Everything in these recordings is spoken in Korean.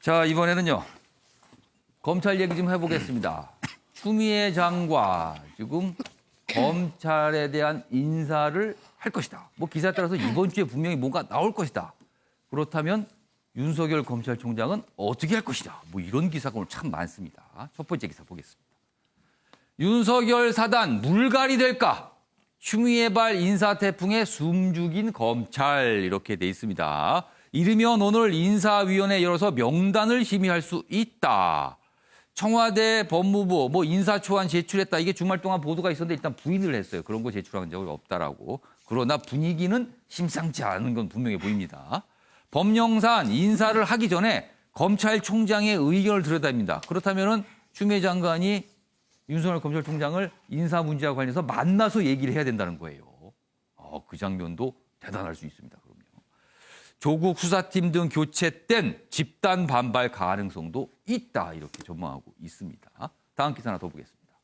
자, 이번에는요. 검찰 얘기 좀 해보겠습니다. 추미애 장관 지금 검찰에 대한 인사를 할 것이다. 뭐 기사에 따라서 이번 주에 분명히 뭔가 나올 것이다. 그렇다면 윤석열 검찰총장은 어떻게 할 것이다. 뭐 이런 기사가 오늘 참 많습니다. 첫 번째 기사 보겠습니다. 윤석열 사단 물갈이 될까? 추미애발 인사태풍에 숨죽인 검찰 이렇게 돼 있습니다. 이르면 오늘 인사위원회 열어서 명단을 심의할 수 있다. 청와대 법무부 뭐 인사초안 제출했다. 이게 주말 동안 보도가 있었는데 일단 부인을 했어요. 그런 거 제출한 적이 없다라고. 그러나 분위기는 심상치 않은 건 분명해 보입니다. 법령상 인사를 하기 전에 검찰총장의 의견을 들여다봅니다. 그렇다면은 추미애 장관이 윤석열 검찰총장을 인사 문제와 관련해서 만나서 얘기를 해야 된다는 거예요. 그 장면도 대단할 수 있습니다. 그럼요. 조국 수사팀 등 교체된 집단 반발 가능성도 있다. 이렇게 전망하고 있습니다. 다음 기사 하나 더 보겠습니다.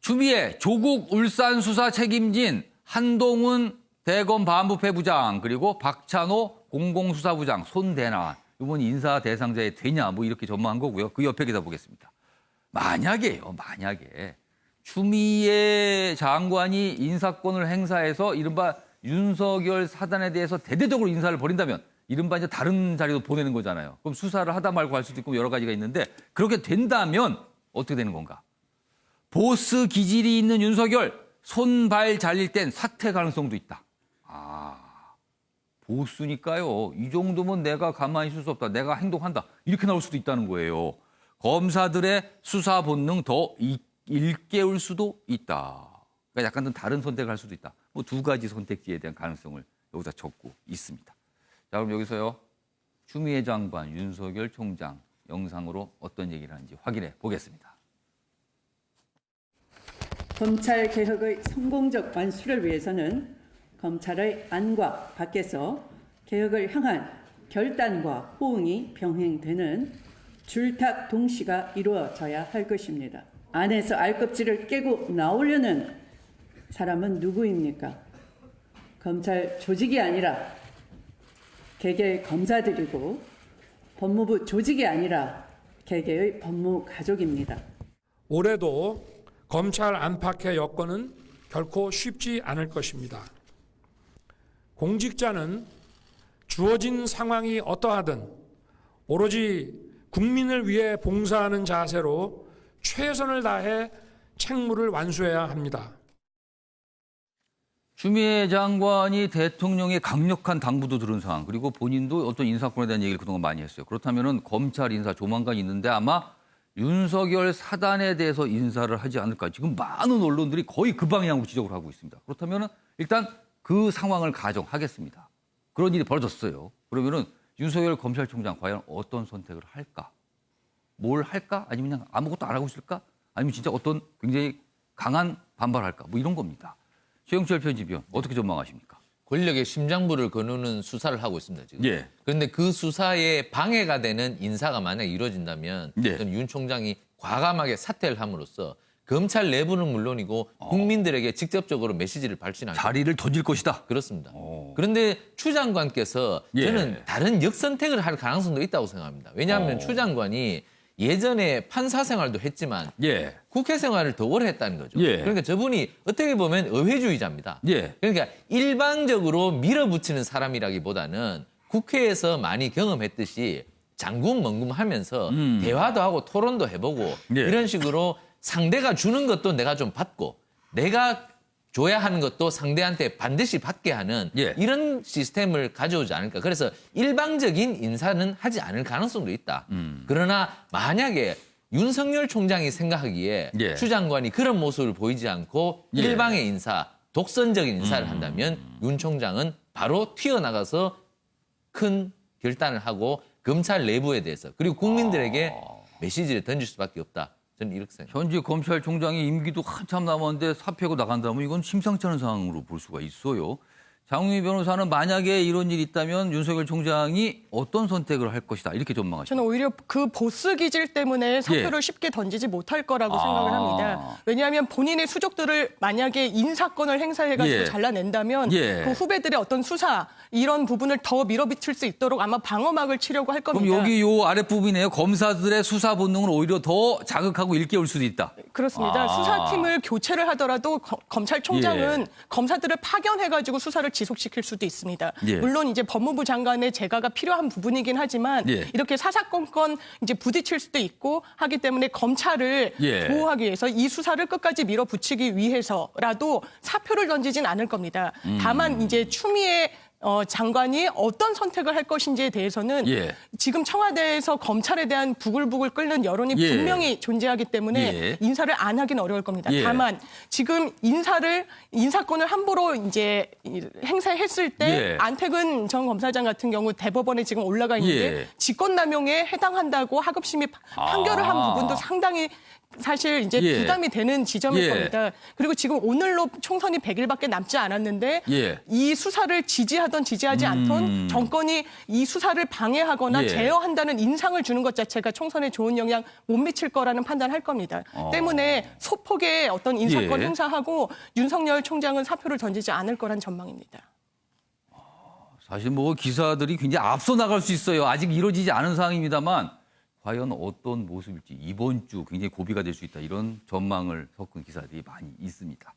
추미애 조국 울산 수사 책임진 한동훈 대검 반부패 부장 그리고 박찬호 공공수사부장 손대나 이번 인사 대상자에 되냐 뭐 이렇게 전망한 거고요. 그 옆에 기사 보겠습니다. 만약에 추미애 장관이 인사권을 행사해서 이른바 윤석열 사단에 대해서 대대적으로 인사를 벌인다면 이른바 이제 다른 자리로 보내는 거잖아요. 그럼 수사를 하다 말고 할 수도 있고 여러 가지가 있는데 그렇게 된다면 어떻게 되는 건가? 보스 기질이 있는 윤석열 손발 잘릴 땐 사퇴 가능성도 있다. 보스니까요. 이 정도면 내가 가만히 있을 수 없다. 내가 행동한다. 이렇게 나올 수도 있다는 거예요. 검사들의 수사 본능 더 일깨울 수도 있다. 그러니까 약간 좀 다른 선택을 할 수도 있다. 뭐 두 가지 선택지에 대한 가능성을 여기다 적고 있습니다. 자, 그럼 여기서요. 추미애 장관, 윤석열 총장 영상으로 어떤 얘기를 하는지 확인해 보겠습니다. 검찰 개혁의 성공적 완수를 위해서는 검찰의 안과 밖에서 개혁을 향한 결단과 호응이 병행되는 줄탁 동시가 이루어져야 할 것입니다. 안에서 알껍질을 깨고 나오려는 사람은 누구입니까? 검찰 조직이 아니라 개개의 검사들이고 법무부 조직이 아니라 개개의 법무가족입니다. 올해도 검찰 안팎의 여건은 결코 쉽지 않을 것입니다. 공직자는 주어진 상황이 어떠하든 오로지 국민을 위해 봉사하는 자세로 최선을 다해 책무를 완수해야 합니다. 추미애 장관이 대통령의 강력한 당부도 들은 상황 그리고 본인도 어떤 인사권에 대한 얘기를 그동안 많이 했어요. 그렇다면 검찰 인사 조만간 있는데 아마 윤석열 사단에 대해서 인사를 하지 않을까. 지금 많은 언론들이 거의 그 방향으로 지적을 하고 있습니다. 그렇다면 일단 그 상황을 가정하겠습니다. 그런 일이 벌어졌어요. 그러면은 윤석열 검찰총장 과연 어떤 선택을 할까? 뭘 할까? 아니면 그냥 아무것도 안 하고 있을까? 아니면 진짜 어떤 굉장히 강한 반발할까? 뭐 이런 겁니다. 최영철 편집위원 어떻게 전망하십니까? 권력의 심장부를 거누는 수사를 하고 있습니다, 지금. 예. 그런데 그 수사에 방해가 되는 인사가 만약에 이루어진다면 예. 저는 윤 총장이 과감하게 사퇴를 함으로써 검찰 내부는 물론이고 국민들에게 직접적으로 메시지를 발신하고 자리를 던질 것이다. 그렇습니다. 그런데 추 장관께서 저는 다른 역선택을 할 가능성도 있다고 생각합니다. 왜냐하면 추 장관이 예전에 판사 생활도 했지만 국회 생활을 더 오래 했다는 거죠. 그러니까 저분이 어떻게 보면 의회주의자입니다. 그러니까 일방적으로 밀어붙이는 사람이라기보다는 국회에서 많이 경험했듯이 장군멍금하면서 대화도 하고 토론도 해보고 이런 식으로 상대가 주는 것도 내가 좀 받고 내가 줘야 하는 것도 상대한테 반드시 받게 하는 이런 시스템을 가져오지 않을까. 그래서 일방적인 인사는 하지 않을 가능성도 있다. 그러나 만약에 윤석열 총장이 생각하기에 추 장관이 그런 모습을 보이지 않고 일방의 인사, 독선적인 인사를 한다면 윤 총장은 바로 튀어나가서 큰 결단을 하고 검찰 내부에 대해서 그리고 국민들에게 메시지를 던질 수밖에 없다. 저는 이렇게 생각합니다. 현재 검찰총장이 임기도 한참 남았는데 사표하고 나간다면 이건 심상치 않은 상황으로 볼 수가 있어요. 장우미 변호사는 만약에 이런 일이 있다면 윤석열 총장이 어떤 선택을 할 것이다 이렇게 전망하십니까? 저는 오히려 그 보스 기질 때문에 사표를 쉽게 던지지 못할 거라고 생각을 합니다. 왜냐하면 본인의 수족들을 만약에 인사권을 행사해가지고 잘라낸다면 그 후배들의 어떤 수사 이런 부분을 더 밀어붙일 수 있도록 아마 방어막을 치려고 할 겁니다. 그럼 여기 요 아랫부분이네요. 검사들의 수사 본능을 오히려 더 자극하고 일깨울 수도 있다. 그렇습니다. 수사팀을 교체를 하더라도 검찰총장은 검사들을 파견해가지고 수사를 지속시킬 수도 있습니다. 물론 이제 법무부 장관의 재가가 필요한 부분이긴 하지만 이렇게 사사건건 이제 부딪힐 수도 있고 하기 때문에 검찰을 보호하기 위해서 이 수사를 끝까지 밀어붙이기 위해서라도 사표를 던지진 않을 겁니다. 다만 이제 추미애 장관이 어떤 선택을 할 것인지에 대해서는 지금 청와대에서 검찰에 대한 부글부글 끓는 여론이 분명히 존재하기 때문에 인사를 안 하긴 어려울 겁니다. 다만 지금 인사권을 함부로 이제 행사했을 때 안태근 전 검사장 같은 경우 대법원에 지금 올라가 있는데 직권남용에 해당한다고 하급심이 판결을 한 부분도 상당히 사실 이제 부담이 되는 지점일 겁니다. 그리고 지금 오늘로 총선이 100일밖에 남지 않았는데 이 수사를 지지하던 지지하지 않던 정권이 이 수사를 방해하거나 제어한다는 인상을 주는 것 자체가 총선에 좋은 영향 못 미칠 거라는 판단할 겁니다. 때문에 소폭의 어떤 인사권 행사하고 윤석열 총장은 사표를 던지지 않을 거란 전망입니다. 사실 뭐 기사들이 굉장히 앞서 나갈 수 있어요. 아직 이루어지지 않은 상황입니다만 과연 어떤 모습일지 이번 주 굉장히 고비가 될 수 있다. 이런 전망을 섞은 기사들이 많이 있습니다.